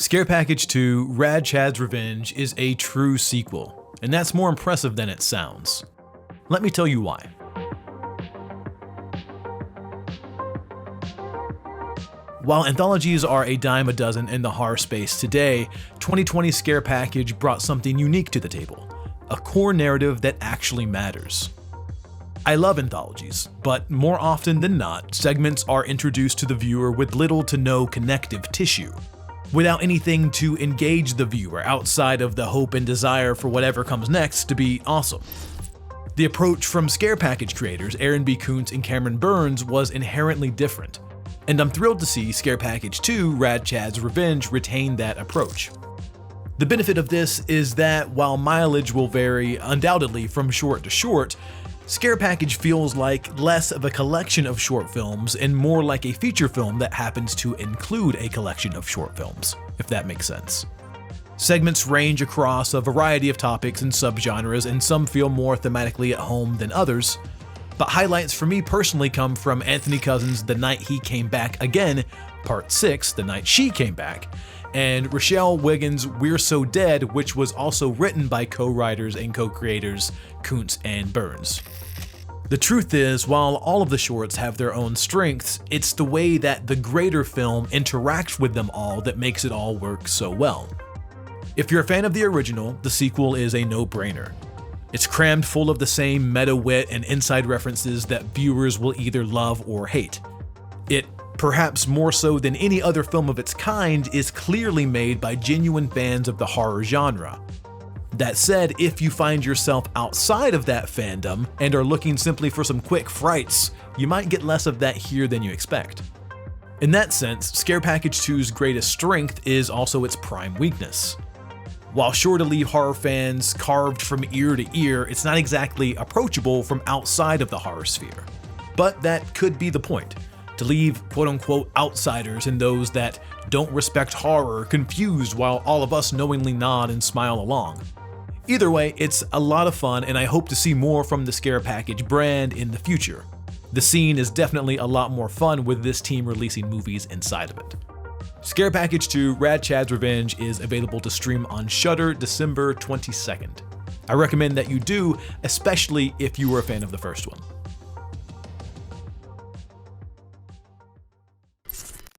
Scare Package 2 Rad Chad's Revenge is a true sequel, and that's more impressive than it sounds. Let me tell you why. While anthologies are a dime a dozen in the horror space today, 2020 Scare Package brought something unique to the table, a core narrative that actually matters. I love anthologies, but more often than not, segments are introduced to the viewer with little to no connective tissue, without anything to engage the viewer outside of the hope and desire for whatever comes next to be awesome. The approach from Scare Package creators Aaron B. Kuntz and Cameron Burns was inherently different, and I'm thrilled to see Scare Package 2 Rad Chad's Revenge retain that approach. The benefit of this is that while mileage will vary undoubtedly from short to short, Scare Package feels like less of a collection of short films and more like a feature film that happens to include a collection of short films, if that makes sense. Segments range across a variety of topics and subgenres, and some feel more thematically at home than others, but highlights for me personally come from Anthony Cousins' The Night He Came Back Again, Part 6, The Night She Came Back, and Rochelle Wiggins' We're So Dead, which was also written by co-writers and co-creators Kuntz and Burns. The truth is, while all of the shorts have their own strengths, it's the way that the greater film interacts with them all that makes it all work so well. If you're a fan of the original, the sequel is a no-brainer. It's crammed full of the same meta wit and inside references that viewers will either love or hate. It, perhaps more so than any other film of its kind, is clearly made by genuine fans of the horror genre. That said, if you find yourself outside of that fandom and are looking simply for some quick frights, you might get less of that here than you expect. In that sense, Scare Package 2's greatest strength is also its prime weakness. While sure to leave horror fans carved from ear to ear, it's not exactly approachable from outside of the horror sphere. But that could be the point, to leave quote-unquote outsiders and those that don't respect horror confused while all of us knowingly nod and smile along. Either way, it's a lot of fun, and I hope to see more from the Scare Package brand in the future. The scene is definitely a lot more fun with this team releasing movies inside of it. Scare Package 2 Rad Chad's Revenge is available to stream on Shudder December 22nd. I recommend that you do, especially if you were a fan of the first one.